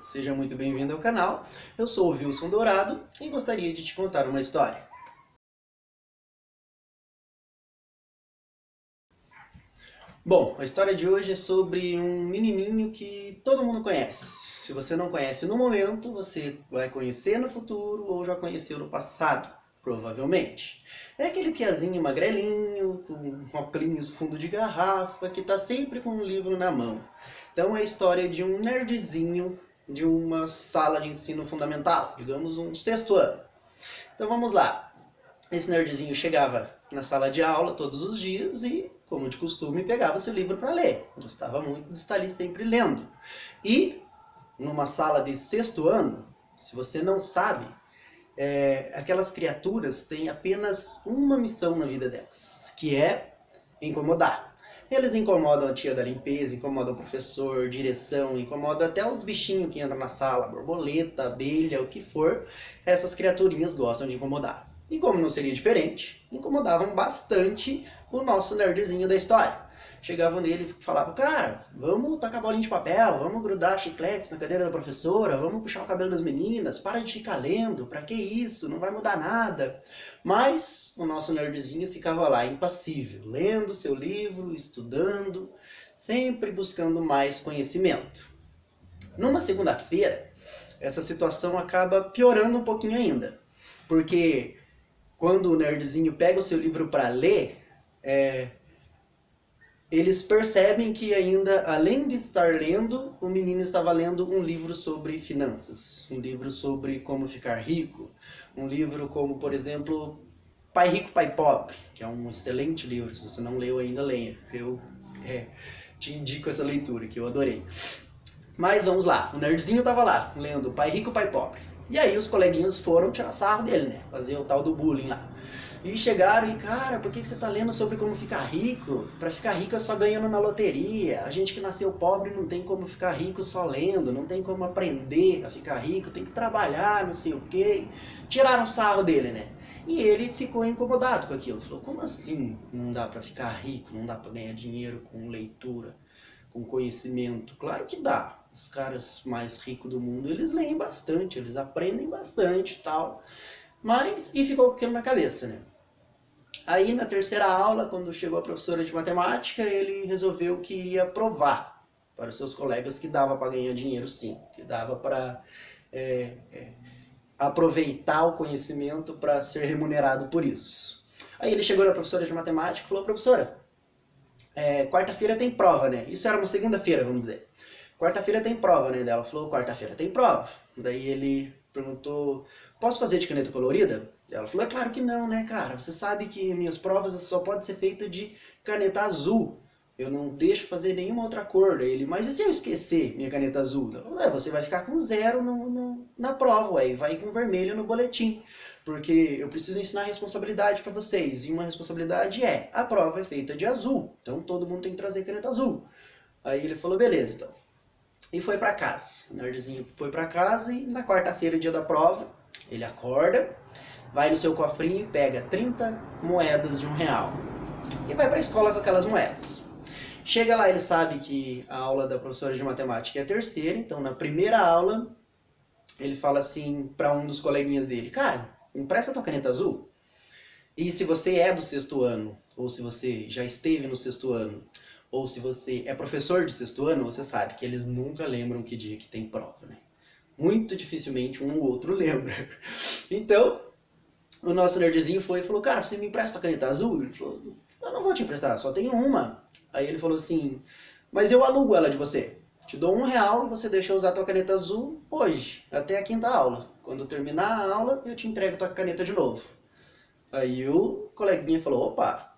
seja muito bem-vindo ao canal. Eu sou o Wilson Dourado e gostaria de te contar uma história. Bom, a história de hoje é sobre um menininho que todo mundo conhece. Se você não conhece no momento, você vai conhecer no futuro ou já conheceu no passado, provavelmente. É aquele piazinho magrelinho, com óculos fundo de garrafa, que está sempre com um livro na mão. Então é a história de um nerdzinho de uma sala de ensino fundamental, digamos um sexto ano. Então vamos lá. Esse nerdzinho chegava na sala de aula todos os dias e, como de costume, pegava seu livro para ler. Gostava muito de estar ali sempre lendo. E, numa sala de sexto ano, se você não sabe, aquelas criaturas têm apenas uma missão na vida delas, que é incomodar. Eles incomodam a tia da limpeza, incomodam o professor, direção, incomodam até os bichinhos que entram na sala, borboleta, abelha, o que for. Essas criaturinhas gostam de incomodar. E como não seria diferente, incomodavam bastante o nosso nerdzinho da história. Chegavam nele e falavam, cara, vamos tacar bolinha de papel, vamos grudar chicletes na cadeira da professora, vamos puxar o cabelo das meninas, para de ficar lendo, pra que isso, não vai mudar nada. Mas o nosso nerdzinho ficava lá impassível, lendo seu livro, estudando, sempre buscando mais conhecimento. Numa segunda-feira, essa situação acaba piorando um pouquinho ainda, porque quando o nerdzinho pega o seu livro para ler, eles percebem que ainda, além de estar lendo, o menino estava lendo um livro sobre finanças, um livro sobre como ficar rico, um livro como, por exemplo, Pai Rico, Pai Pobre, que é um excelente livro, se você não leu ainda, leia. Eu te indico essa leitura, que eu adorei. Mas vamos lá, o nerdzinho estava lá, lendo Pai Rico, Pai Pobre. E aí os coleguinhas foram tirar sarro dele, né? Fazer o tal do bullying lá. E chegaram e, cara, por que você tá lendo sobre como ficar rico? Pra ficar rico é só ganhando na loteria. A gente que nasceu pobre não tem como ficar rico só lendo, não tem como aprender a ficar rico, tem que trabalhar, não sei o quê. Tiraram sarro dele, né? E ele ficou incomodado com aquilo. Falou, como assim não dá pra ficar rico, não dá pra ganhar dinheiro com leitura, com conhecimento? Claro que dá. Os caras mais ricos do mundo, eles leem bastante, eles aprendem bastante e tal. Mas, e ficou com aquilo na cabeça, né? Aí, na terceira aula, quando chegou a professora de matemática, ele resolveu que iria provar para os seus colegas que dava para ganhar dinheiro sim, que dava para aproveitar o conhecimento para ser remunerado por isso. Aí ele chegou na professora de matemática e falou, professora, quarta-feira tem prova, né? Isso era uma segunda-feira, vamos dizer. Quarta-feira tem prova, né? Ela falou, quarta-feira tem prova. Daí ele perguntou, posso fazer de caneta colorida? Ela falou, é claro que não, né, cara? Você sabe que minhas provas só podem ser feitas de caneta azul. Eu não deixo fazer nenhuma outra cor. Daí ele, mas e se eu esquecer minha caneta azul? Ela falou, você vai ficar com 0 na prova, ué, vai com vermelho no boletim. Porque eu preciso ensinar responsabilidade para vocês. E uma responsabilidade a prova é feita de azul. Então todo mundo tem que trazer caneta azul. Aí ele falou, beleza, então. E foi pra casa. O nerdzinho foi pra casa e na quarta-feira, dia da prova, ele acorda, vai no seu cofrinho e pega 30 moedas de R$1 e vai pra escola com aquelas moedas. Chega lá, ele sabe que a aula da professora de matemática é a terceira, então na primeira aula ele fala assim pra um dos coleguinhas dele, cara, empresta tua caneta azul. E se você é do sexto ano, ou se você já esteve no sexto ano, ou se você é professor de sexto ano, você sabe que eles nunca lembram que dia que tem prova, né? Muito dificilmente um ou outro lembra. Então, o nosso nerdzinho foi e falou, cara, você me empresta a caneta azul? Ele falou, eu não vou te emprestar, só tenho uma. Aí ele falou assim, mas eu alugo ela de você. Te dou R$1 e você deixa eu usar a tua caneta azul hoje, até a quinta aula. Quando terminar a aula, eu te entrego a tua caneta de novo. Aí o coleguinha falou, opa,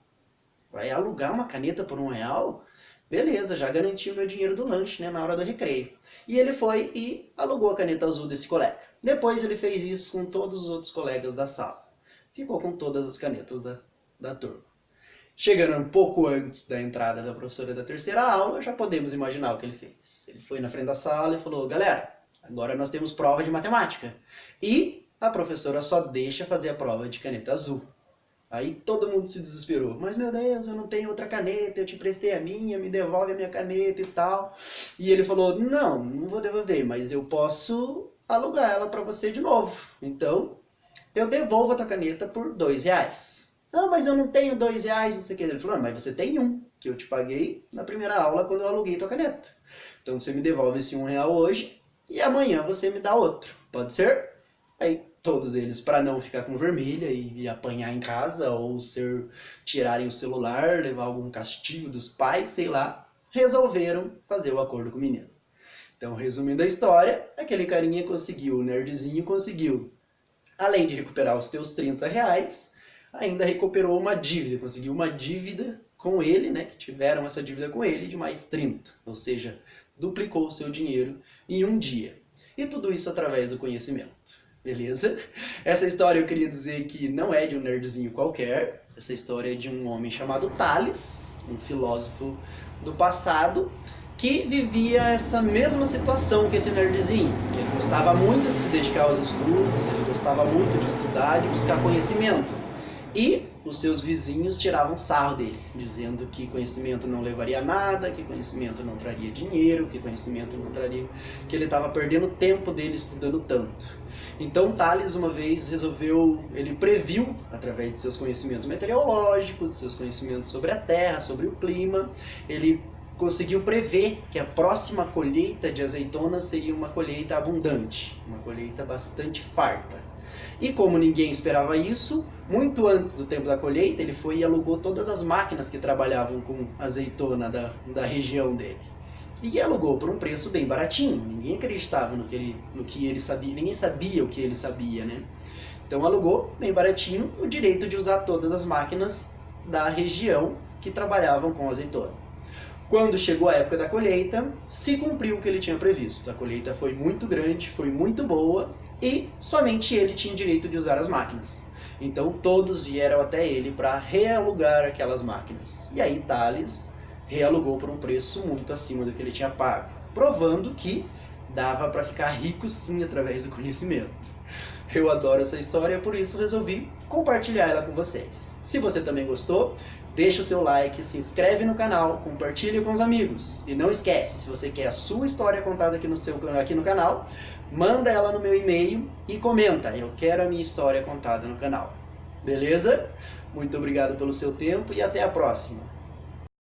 vai alugar uma caneta por R$1? Beleza, já garantiu meu dinheiro do lanche, né, na hora do recreio. E ele foi e alugou a caneta azul desse colega. Depois ele fez isso com todos os outros colegas da sala. Ficou com todas as canetas da turma. Chegando um pouco antes da entrada da professora da terceira aula, já podemos imaginar o que ele fez. Ele foi na frente da sala e falou, galera, agora nós temos prova de matemática. E a professora só deixa fazer a prova de caneta azul. Aí todo mundo se desesperou. Mas meu Deus, eu não tenho outra caneta, eu te emprestei a minha, me devolve a minha caneta e tal. E ele falou, não vou devolver, mas eu posso alugar ela para você de novo. Então, eu devolvo a tua caneta por R$2. Não, mas eu não tenho R$2, não sei o que. Ele falou, mas você tem um, que eu te paguei na primeira aula quando eu aluguei tua caneta. Então você me devolve esse R$1 hoje e amanhã você me dá outro. Pode ser? Aí todos eles, para não ficar com vermelha e apanhar em casa ou tirarem o celular, levar algum castigo dos pais, sei lá, resolveram fazer o acordo com o menino. Então, resumindo a história, aquele carinha conseguiu, o nerdzinho conseguiu, além de recuperar os teus R$30, ainda recuperou uma dívida, conseguiu uma dívida com ele, né, que tiveram essa dívida com ele de mais 30, ou seja, duplicou o seu dinheiro em um dia. E tudo isso através do conhecimento, beleza? Essa história eu queria dizer que não é de um nerdzinho qualquer, essa história é de um homem chamado Tales, um filósofo do passado, que vivia essa mesma situação que esse nerdzinho. Ele gostava muito de se dedicar aos estudos, ele gostava muito de estudar, de buscar conhecimento. E os seus vizinhos tiravam sarro dele, dizendo que conhecimento não levaria a nada, que conhecimento não traria dinheiro, que conhecimento não traria... que ele estava perdendo tempo dele estudando tanto. Então Tales uma vez ele previu, através de seus conhecimentos meteorológicos, de seus conhecimentos sobre a Terra, sobre o clima, ele conseguiu prever que a próxima colheita de azeitonas seria uma colheita abundante, uma colheita bastante farta. E como ninguém esperava isso, muito antes do tempo da colheita, ele foi e alugou todas as máquinas que trabalhavam com azeitona da região dele. E alugou por um preço bem baratinho, ninguém acreditava no que ele sabia, ninguém sabia o que ele sabia, né? Então alugou bem baratinho o direito de usar todas as máquinas da região que trabalhavam com azeitona. Quando chegou a época da colheita, se cumpriu o que ele tinha previsto. A colheita foi muito grande, foi muito boa e somente ele tinha direito de usar as máquinas. Então todos vieram até ele para realugar aquelas máquinas. E aí Tales realugou por um preço muito acima do que ele tinha pago, provando que dava para ficar rico sim através do conhecimento. Eu adoro essa história, por isso resolvi compartilhar ela com vocês. Se você também gostou, deixa o seu like, se inscreve no canal, compartilhe com os amigos. E não esquece, se você quer a sua história contada aqui no canal, manda ela no meu e-mail e comenta, eu quero a minha história contada no canal. Beleza? Muito obrigado pelo seu tempo e até a próxima.